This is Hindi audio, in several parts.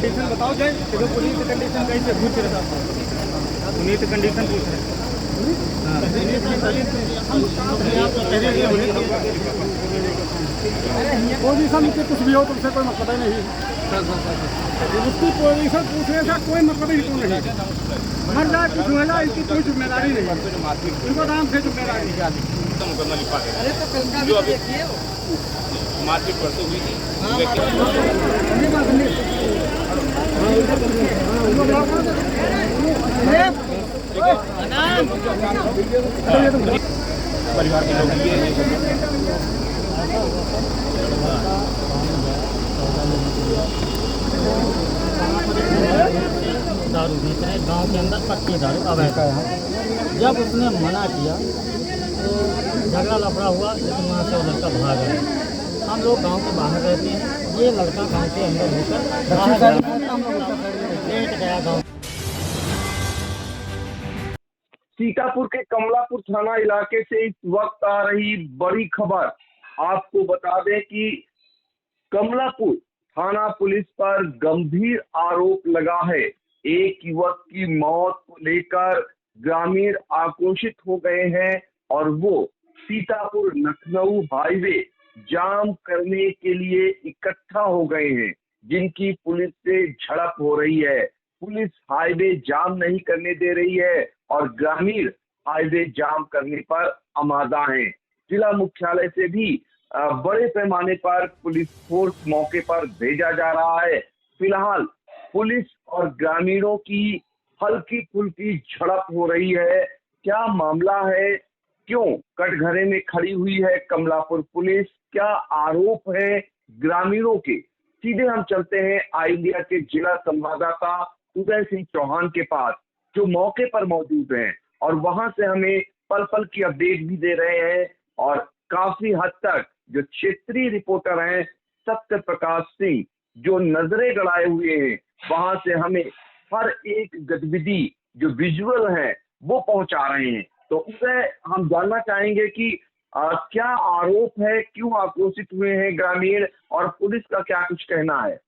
कंडीशन बताओ जाए तो पुलिस की कंडीशन कैसे पूछ रहे थे पुनीत कंडीशन पूछ रहे पोजीशन की कुछ भी हो तुमसे कोई मतलब ही नहीं। उसकी पोजीशन पूछने से कोई मतलब ही तो नहीं। मर जाए कुछ हो जाए इसकी कोई जिम्मेदारी नहीं। इनको नाम से जिम्मेदारी मुकदमा लिखा है। अरे तो कल का भी देखिए मारपीट परसों हुई थी। परिवार के लोग दारू बेच रहे गांव के अंदर पक्की दारू अवैध है। जब उसने मना किया तो झगड़ा लफड़ा हुआ, लेकिन वहाँ से वो लड़का भाग गया। हम लोग गांव के बाहर रहते हैं, ये लड़का गांव के अंदर होकर लेट गया गाँव। सीतापुर के कमलापुर थाना इलाके से इस वक्त आ रही बड़ी खबर। आपको बता दें कि कमलापुर थाना पुलिस पर गंभीर आरोप लगा है। एक युवक की मौत को लेकर ग्रामीण आक्रोशित हो गए हैं और वो सीतापुर लखनऊ हाईवे जाम करने के लिए इकट्ठा हो गए हैं, जिनकी पुलिस से झड़प हो रही है। पुलिस हाईवे जाम नहीं करने दे रही है और ग्रामीण हाईवे जाम करने पर आमादा हैं। जिला मुख्यालय से भी बड़े पैमाने पर पुलिस फोर्स मौके पर भेजा जा रहा है। फिलहाल पुलिस और ग्रामीणों की हल्की फुल्की झड़प हो रही है। क्या मामला है, क्यों कटघरे में खड़ी हुई है कमलापुर पुलिस, क्या आरोप है ग्रामीणों के, सीधे हम चलते हैं आई इंडिया के जिला संवाददाता उदय सिंह चौहान के पास, जो मौके पर मौजूद हैं और वहां से हमें पल पल की अपडेट भी दे रहे हैं। और काफी हद तक जो क्षेत्रीय रिपोर्टर हैं सत्य प्रकाश सिंह, जो नजरें गड़ाए हुए हैं, वहां से हमें हर एक गतिविधि जो विजुअल है वो पहुंचा रहे हैं। तो उसे हम जानना चाहेंगे कि क्या आरोप है, क्यों आक्रोशित हुए हैं ग्रामीण और पुलिस का क्या कुछ कहना है।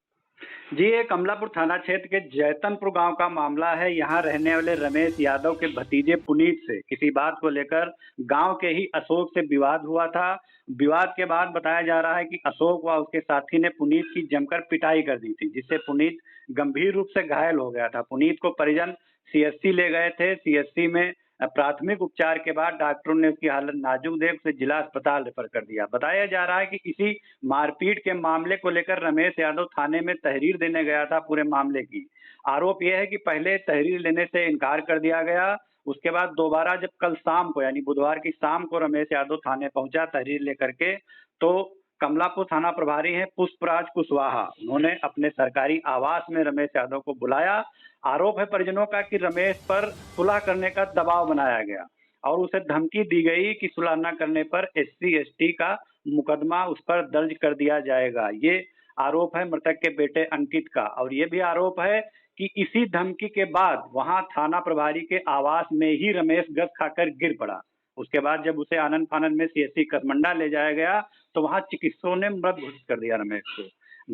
जी, ये कमलापुर थाना क्षेत्र के जैतनपुर गांव का मामला है। यहाँ रहने वाले रमेश यादव के भतीजे पुनीत से किसी बात को लेकर गांव के ही अशोक से विवाद हुआ था। विवाद के बाद बताया जा रहा है कि अशोक व उसके साथी ने पुनीत की जमकर पिटाई कर दी थी, जिससे पुनीत गंभीर रूप से घायल हो गया था। पुनीत को परिजन सीएससी ले गए थे। सीएससी में प्राथमिक उपचार के बाद डॉक्टरों ने उसकी हालत नाजुक देख उसे जिला अस्पताल रेफर कर दिया। बताया जा रहा है कि इसी मारपीट के मामले को लेकर रमेश यादव थाने में तहरीर देने गया था। पूरे मामले की आरोप यह है कि पहले तहरीर लेने से इनकार कर दिया गया, उसके बाद दोबारा जब कल शाम को यानी बुधवार की शाम को रमेश यादव थाने पहुंचा तहरीर लेकर के, तो कमलापुर थाना प्रभारी हैं पुष्पराज कुशवाहा, उन्होंने अपने सरकारी आवास में रमेश यादव को बुलाया। आरोप है परिजनों का कि रमेश पर सुलह करने का दबाव बनाया गया और उसे धमकी दी गई कि सुलह न करने पर SC/ST का मुकदमा उस पर दर्ज कर दिया जाएगा। ये आरोप है मृतक के बेटे अंकित का। और ये भी आरोप है कि इसी धमकी के बाद वहां थाना प्रभारी के आवास में ही रमेश गस खाकर गिर पड़ा। उसके बाद जब उसे आनंद फानंद में CSC कसमंडा ले जाया गया तो वहां चिकित्सकों ने मृत घोषित कर दिया रमेश को।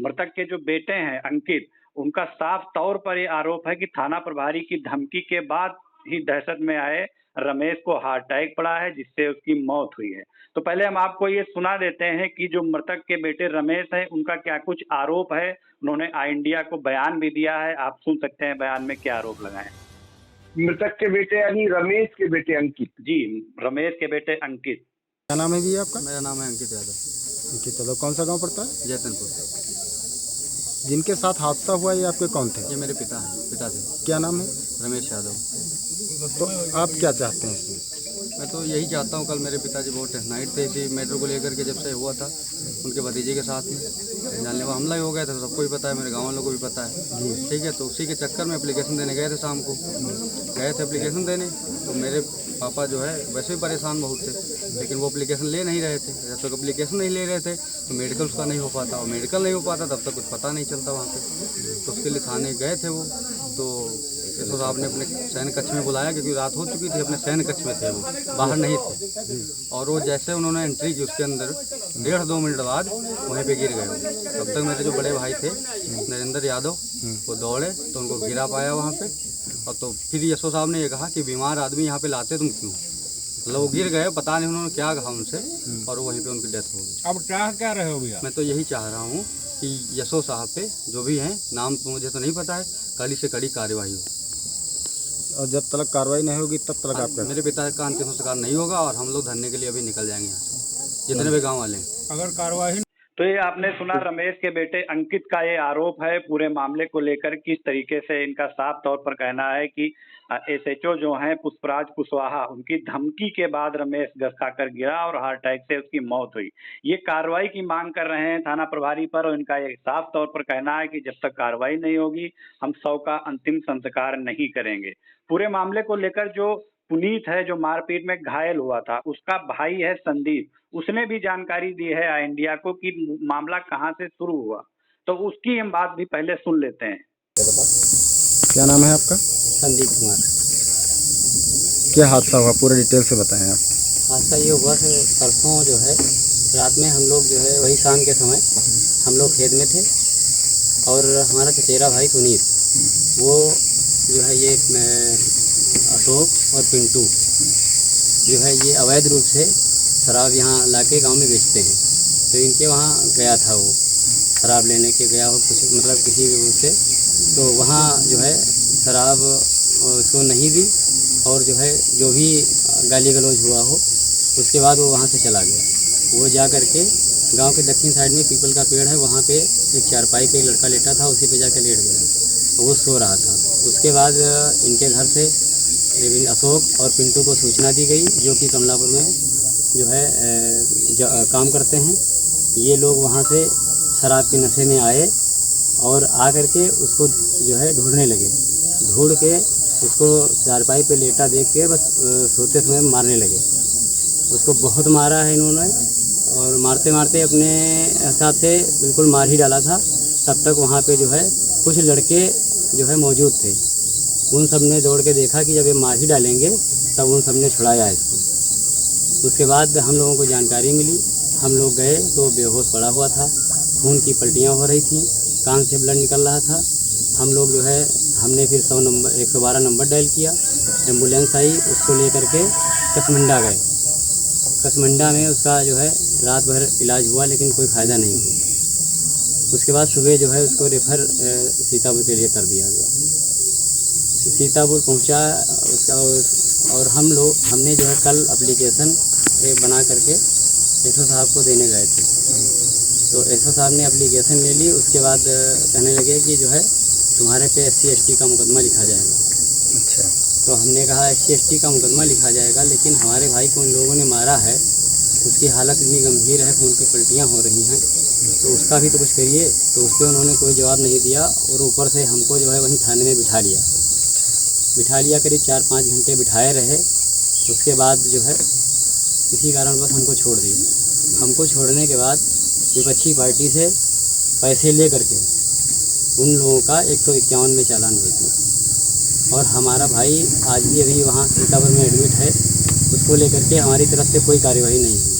मृतक के जो बेटे हैं अंकित, उनका साफ तौर पर यह आरोप है कि थाना प्रभारी की धमकी के बाद ही दहशत में आए रमेश को हार्ट अटैक पड़ा है, जिससे उसकी मौत हुई है। तो पहले हम आपको ये सुना देते हैं कि जो मृतक के बेटे रमेश है उनका क्या कुछ आरोप है। उन्होंने आई इंडिया को बयान भी दिया है, आप सुन सकते हैं बयान में क्या आरोप लगाए। मृतक के बेटे यानी रमेश के बेटे अंकित। जी, रमेश के बेटे अंकित। क्या नाम है जी आपका? मेरा नाम है अंकित यादव। अंकित यादव, कौन सा गांव पड़ता है? जैतनपुर। जिनके साथ हादसा हुआ ये आपके कौन थे? ये मेरे पिता हैं, पिता थे। क्या नाम है? रमेश यादव। तो आप क्या चाहते हैं इसमें? मैं तो यही चाहता हूँ, कल मेरे पिताजी बहुत नाइट थे थी मेट्रो को लेकर के, जब से हुआ था उनके भतीजे के साथ में जानलेवा हमला ही हो गया था, सबको ही पता है, मेरे गाँव वालों को भी पता है। ठीक है, तो उसी के चक्कर में एप्लीकेशन देने गए थे, शाम को गए थे एप्लीकेशन देने। तो मेरे पापा जो है वैसे भी परेशान बहुत थे, लेकिन वो एप्लीकेशन ले नहीं रहे थे। जब तक एप्लीकेशन नहीं ले रहे थे तो मेडिकल उसका नहीं हो पाता, और मेडिकल नहीं हो पाता तब तक कुछ पता नहीं चलता वहाँ पे। तो उसके लिए थाने गए थे वो, तो एसओ साहब ने अपने शयन कक्ष में बुलाया, क्योंकि रात हो चुकी थी, अपने शयन कक्ष में थे, वो बाहर नहीं थे। और वो जैसे उन्होंने एंट्री की उसके अंदर 1.5-2 मिनट बाद वहीं पे गिर गए। तब तक मेरे जो बड़े भाई थे नरेंद्र यादव, वो दौड़े तो उनको गिरा पाया वहाँ पे। और तो फिर एसओ साहब ने ये कहा कि बीमार आदमी यहाँ पे लाते तुम क्यों, मतलब वो गिर गए, पता नहीं उन्होंने क्या कहा उनसे, और वहीं पे उनकी डेथ हो गई। अब क्या रहे हो भैया? मैं तो यही चाह रहा हूँ कि एसओ साहब पे जो भी हैं, नाम तो मुझे तो नहीं पता है, कड़ी से कड़ी कार्रवाई हो। और जब तक कार्रवाई नहीं होगी तब तक आपका मेरे पिता का अंतिम संस्कार नहीं होगा और हम लोग धरने के लिए अभी निकल जाएंगे यहाँ से, जितने भी गाँव वाले हैं। अगर कार्रवाई तो ये आपने सुना रमेश के बेटे अंकित का ये आरोप है पूरे मामले को लेकर। किस तरीके से इनका साफ तौर पर कहना है कि एसएचओ जो हैं पुष्पराज कुशवाहा, उनकी धमकी के बाद रमेश गस खाकर गिरा और हार्ट अटैक से उसकी मौत हुई। ये कार्रवाई की मांग कर रहे हैं थाना प्रभारी पर, और इनका ये साफ तौर पर कहना है कि जब तक कार्रवाई नहीं होगी हम शव का अंतिम संस्कार नहीं करेंगे। पूरे मामले को लेकर जो पुनीत है, जो मारपीट में घायल हुआ था, उसका भाई है संदीप, उसने भी जानकारी दी है आई इंडिया को कि मामला कहां से शुरू हुआ। तो उसकी हम बात भी पहले सुन लेते हैं। क्या नाम है आपका? संदीप कुमार। क्या हादसा हुआ, पूरे डिटेल से बताएं आप। हादसा ये हुआ कि परसों जो है रात में हम लोग जो है वही शाम के समय हम लोग खेत में थे, और हमारा चचेरा भाई पुनीत, वो जो है ये अशोक और पिंटू जो है ये अवैध रूप से शराब यहाँ लाके गांव में बेचते हैं। तो इनके वहाँ गया था, वो शराब लेने के गया हो कुछ, मतलब किसी भी से, तो वहाँ जो है शराब उसको नहीं दी, और जो है जो भी गाली गलौज हुआ हो उसके बाद वो वहाँ से चला गया। वो जा करके गांव के दक्षिण साइड में पीपल का पेड़ है, वहाँ पे एक चारपाई पे एक लड़का लेटा था, उसी पे जाकर लेट गया, वो सो रहा था। उसके बाद इनके घर से अशोक और पिंटू को सूचना दी गई, जो कि कमलापुर में जो है काम करते हैं। ये लोग वहाँ से शराब के नशे में आए और आ करके उसको जो है ढूंढने लगे। ढूंढ के उसको चारपाई पे लेटा देख के बस सोते समय मारने लगे। उसको बहुत मारा है इन्होंने, और मारते मारते अपने हिसाब से बिल्कुल मार ही डाला था। तब तक वहाँ पे जो है कुछ लड़के जो है मौजूद थे, उन सब ने दौड़ के देखा कि जब ये मार ही डालेंगे, तब उन सब ने छुड़ाया इसको। उसके बाद हम लोगों को जानकारी मिली, हम लोग गए तो बेहोश पड़ा हुआ था, खून की पलटियाँ हो रही थी, कान से ब्लड निकल रहा था। हम लोग जो है हमने फिर 112 नंबर डायल किया, एम्बुलेंस आई, उसको लेकर के कसमंडा गए। कसमंडा में उसका जो है रात भर इलाज हुआ, लेकिन कोई फ़ायदा नहीं हुआ। उसके बाद सुबह जो है उसको रेफर सीतापुर के लिए कर दिया गया। सीतापुर पहुंचा उसका, और हमने जो है कल एप्लीकेशन बना करके एसओ साहब को देने गए थे। तो एसओ साहब ने एप्लीकेशन ले ली। उसके बाद कहने लगे कि जो है तुम्हारे पे SC/ST का मुकदमा लिखा जाएगा। अच्छा। तो हमने कहा SC/ST का मुकदमा लिखा जाएगा, लेकिन हमारे भाई को उन लोगों ने मारा है, उसकी हालत इतनी गंभीर है, खून की पलटियाँ हो रही हैं, तो उसका भी तो कुछ करिए। तो उस पर उन्होंने कोई जवाब नहीं दिया, और ऊपर से हमको जो है वहीं थाने में बिठा लिया। करीब 4-5 घंटे बिठाए रहे। उसके बाद जो है किसी कारणवश हमको छोड़ दिया। हमको छोड़ने के बाद विपक्षी पार्टी से पैसे ले करके उन लोगों का 151 में चालान भेज दिया, और हमारा भाई आज भी अभी वहाँ सीतापुर में एडमिट है। उसको लेकर के हमारी तरफ से कोई कार्यवाही नहीं हुई।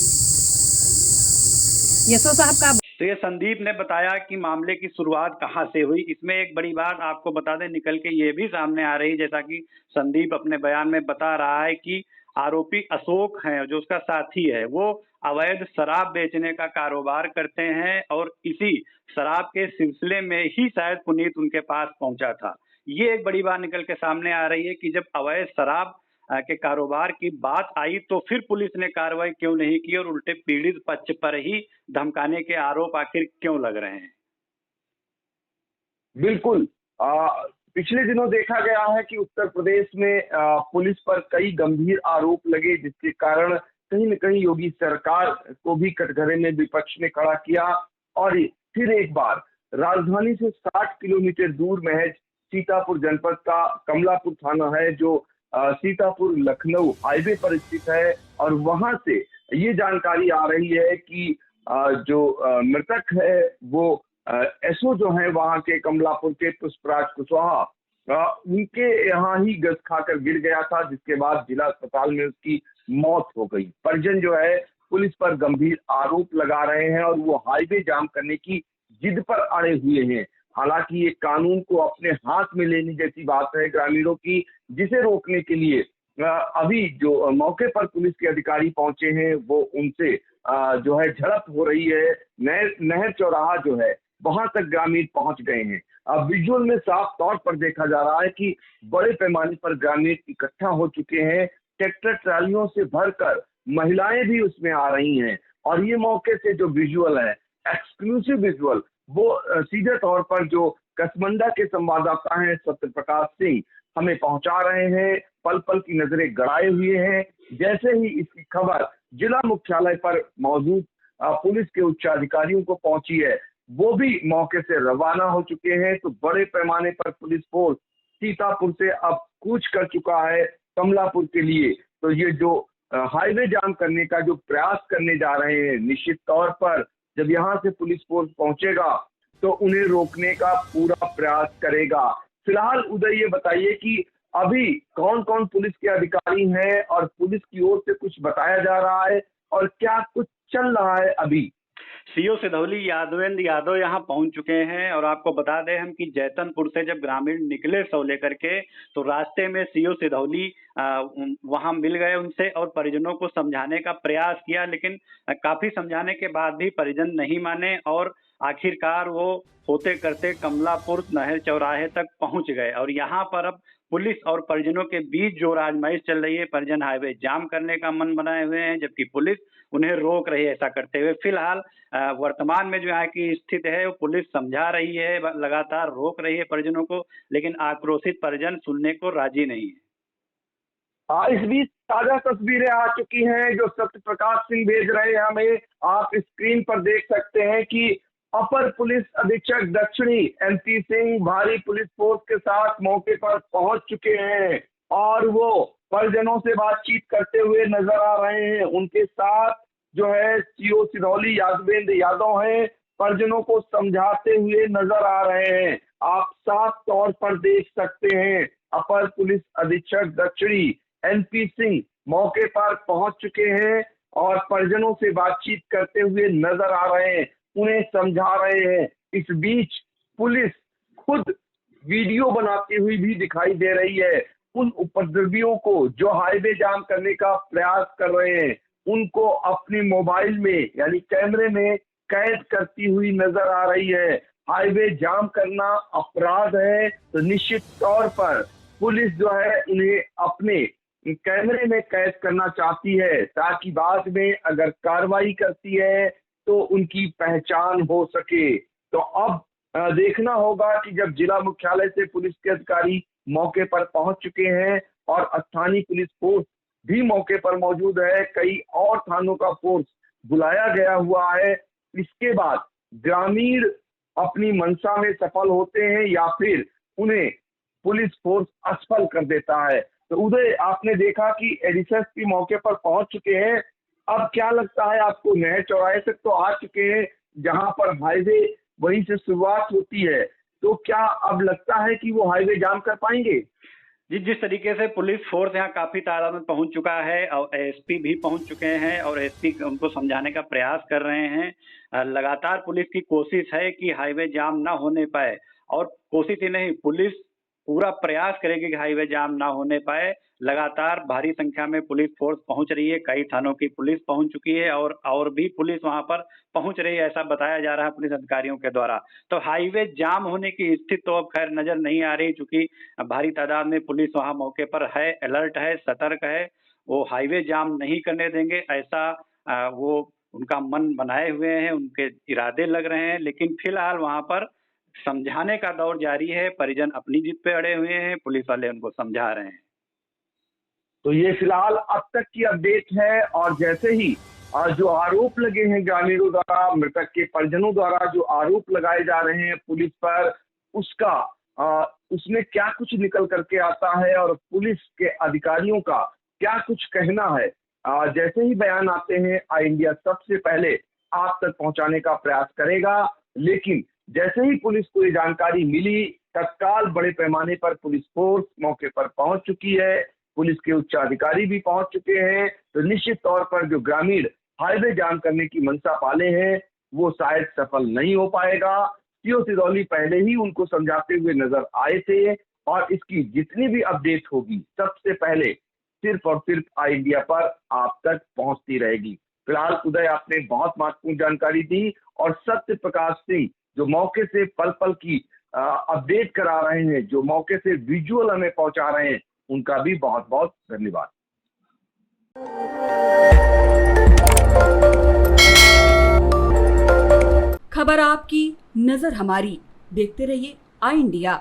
एसओ साहब का तो ये संदीप ने बताया कि मामले की शुरुआत कहां से हुई। इसमें एक बड़ी बात आपको बता दें निकल के ये भी सामने आ रही, जैसा कि संदीप अपने बयान में बता रहा है कि आरोपी अशोक हैं, जो उसका साथी है, वो अवैध शराब बेचने का कारोबार करते हैं, और इसी शराब के सिलसिले में ही शायद पुनीत उनके पास पहुंचा था। ये एक बड़ी बात निकल के सामने आ रही है कि जब अवैध शराब के कारोबार की बात आई तो फिर पुलिस ने कार्रवाई क्यों नहीं की, और उल्टे पीड़ित पक्ष पर ही धमकाने के आरोप आखिर क्यों लग रहे हैं। बिल्कुल। पिछले दिनों देखा गया है कि उत्तर प्रदेश में पुलिस पर कई गंभीर आरोप लगे, जिसके कारण कहीं न कहीं योगी सरकार को भी कटघरे में विपक्ष ने खड़ा किया। और फिर एक बार राजधानी से 60 किलोमीटर दूर महज सीतापुर जनपद का कमलापुर थाना है, जो सीतापुर लखनऊ हाईवे पर स्थित है। और वहां से ये जानकारी आ रही है कि जो मृतक है वो एसओ जो है वहां के कमलापुर के पुष्पराज कुशवाहा, उनके यहाँ ही गस खाकर गिर गया था, जिसके बाद जिला अस्पताल में उसकी मौत हो गई। परिजन जो है पुलिस पर गंभीर आरोप लगा रहे हैं और वो हाईवे जाम करने की जिद पर अड़े हुए हैं। हालांकि ये कानून को अपने हाथ में लेने जैसी बात है ग्रामीणों की, जिसे रोकने के लिए अभी जो मौके पर पुलिस के अधिकारी पहुंचे हैं वो उनसे जो है झड़प हो रही है। नहर चौराहा जो है वहां तक ग्रामीण पहुंच गए हैं। अब विजुअल में साफ तौर पर देखा जा रहा है कि बड़े पैमाने पर ग्रामीण इकट्ठा हो चुके हैं। ट्रैक्टर ट्रालियों से भरकर महिलाएं भी उसमें आ रही हैं और ये मौके से जो विजुअल है, एक्सक्लूसिव विजुअल, वो सीधे तौर पर जो कसमंडा के संवाददाता हैं सत्य प्रकाश सिंह हमें पहुंचा रहे हैं। पल पल की नजरें गड़ाए हुए हैं। जैसे ही इसकी खबर जिला मुख्यालय पर मौजूद पुलिस के उच्चाधिकारियों को पहुंची है, वो भी मौके से रवाना हो चुके हैं। तो बड़े पैमाने पर पुलिस फोर्स सीतापुर से अब कूच कर चुका है कमलापुर के लिए। तो ये जो हाईवे जाम करने का जो प्रयास करने जा रहे हैं, निश्चित तौर पर जब यहाँ से पुलिस फोर्स पहुंचेगा तो उन्हें रोकने का पूरा प्रयास करेगा। फिलहाल उदय ये बताइए कि अभी कौन कौन पुलिस के अधिकारी हैं और पुलिस की ओर से कुछ बताया जा रहा है और क्या कुछ चल रहा है अभी? सीओ सिधौली यादवेंद्र यादव यहाँ पहुंच चुके हैं और आपको बता दें हम कि जैतनपुर से जब ग्रामीण निकले शव लेकर के तो रास्ते में सीओ सिधौली वहां मिल गए उनसे और परिजनों को समझाने का प्रयास किया, लेकिन काफी समझाने के बाद भी परिजन नहीं माने और आखिरकार वो होते करते कमलापुर नहर चौराहे तक पहुंच गए। और यहाँ पर अब पुलिस और परिजनों के बीच जो आजमाइश चल रही है, परिजन हाईवे जाम करने का मन बनाए हुए हैं जबकि पुलिस उन्हें रोक रही है ऐसा करते हुए। फिलहाल वर्तमान में जो यहाँ की स्थिति है वो पुलिस समझा रही है, लगातार रोक रही है परिजनों को, लेकिन आक्रोशित परिजन सुनने को राजी नहीं है। इस बीच ताजा तस्वीरें आ चुकी हैं जो सत्य प्रकाश सिंह भेज रहे हैं हमें। आप स्क्रीन पर देख सकते हैं कि अपर पुलिस अधीक्षक दक्षिणी MP सिंह भारी पुलिस फोर्स के साथ मौके पर पहुंच चुके हैं और वो परिजनों से बातचीत करते हुए नजर आ रहे हैं। उनके साथ जो है सीओ सिधौली यादवेंद्र यादव हैं, परिजनों को समझाते हुए नजर आ रहे हैं। आप साफ तौर पर देख सकते हैं अपर पुलिस अधीक्षक दक्षिणी MP सिंह मौके पर पहुंच चुके हैं और परिजनों से बातचीत करते हुए नजर आ रहे हैं, उन्हें समझा रहे हैं। इस बीच पुलिस खुद वीडियो बनाती हुई भी दिखाई दे रही है। उन उपद्रवियों को जो हाईवे जाम करने का प्रयास कर रहे हैं उनको अपनी मोबाइल में यानी कैमरे में कैद करती हुई नजर आ रही है। हाईवे जाम करना अपराध है तो निश्चित तौर पर पुलिस जो है उन्हें अपने कैमरे में कैद करना चाहती है ताकि बाद में अगर कार्रवाई करती है तो उनकी पहचान हो सके। तो अब देखना होगा कि जब जिला मुख्यालय से पुलिस के अधिकारी मौके पर पहुंच चुके हैं और स्थानीय पुलिस फोर्स भी मौके पर मौजूद है, कई और थानों का फोर्स बुलाया गया हुआ है, इसके बाद ग्रामीण अपनी मंशा में सफल होते हैं या फिर उन्हें पुलिस फोर्स असफल कर देता है। तो उदय, आपने देखा कि एडीएसपी मौके पर पहुंच चुके हैं। अब क्या लगता है आपको, नहर चौराहे तक तो आ चुके हैं जहां पर हाईवे वहीं से शुरुआत होती है, तो क्या अब लगता है कि वो हाईवे जाम कर पाएंगे? जी, जिस तरीके से पुलिस फोर्स यहाँ काफी तादाद में पहुंच चुका है और एसपी भी पहुंच चुके हैं और एसपी उनको समझाने का प्रयास कर रहे हैं। लगातार पुलिस की कोशिश है कि हाईवे जाम ना होने पाए और कोशिश ही नहीं, पुलिस पूरा प्रयास करेगी कि हाईवे जाम ना होने पाए। लगातार भारी संख्या में पुलिस फोर्स पहुंच रही है, कई थानों की पुलिस पहुंच चुकी है और भी पुलिस वहां पर पहुंच रही है, ऐसा बताया जा रहा है पुलिस अधिकारियों के द्वारा। तो हाईवे जाम होने की स्थिति तो अब खैर नजर नहीं आ रही, चूंकि भारी तादाद में पुलिस वहां मौके पर है, अलर्ट है, सतर्क है। वो हाईवे जाम नहीं करने देंगे ऐसा वो उनका मन बनाए हुए हैं, उनके इरादे लग रहे हैं। लेकिन फिलहाल वहां पर समझाने का दौर जारी है, परिजन अपनी जिद पे अड़े हुए हैं, पुलिस वाले उनको समझा रहे हैं। तो ये फिलहाल अब तक की अपडेट है और जैसे ही जो आरोप लगे हैं ग्रामीणों द्वारा, मृतक के परिजनों द्वारा जो आरोप लगाए जा रहे हैं पुलिस पर, उसका उसमें क्या कुछ निकल करके आता है और पुलिस के अधिकारियों का क्या कुछ कहना है, जैसे ही बयान आते हैं आई इंडिया सबसे पहले आप तक पहुंचाने का प्रयास करेगा। लेकिन जैसे ही पुलिस को ये जानकारी मिली तत्काल बड़े पैमाने पर पुलिस फोर्स मौके पर पहुंच चुकी है, पुलिस के उच्च अधिकारी भी पहुंच चुके हैं। तो निश्चित तौर पर जो ग्रामीण हाईवे जाम करने की मंशा पाले हैं वो शायद सफल नहीं हो पाएगा। सीओ सिरौली पहले ही उनको समझाते हुए नजर आए थे और इसकी जितनी भी अपडेट होगी सबसे पहले सिर्फ और सिर्फ आई इंडिया पर आप तक पहुंचती रहेगी। फिलहाल उदय आपने बहुत महत्वपूर्ण जानकारी दी और सत्य प्रकाश सिंह जो मौके से पल पल की अपडेट करा रहे हैं, जो मौके से विजुअल हमें पहुंचा रहे हैं, उनका भी बहुत बहुत धन्यवाद। खबर आपकी, नजर हमारी। देखते रहिए आई इंडिया।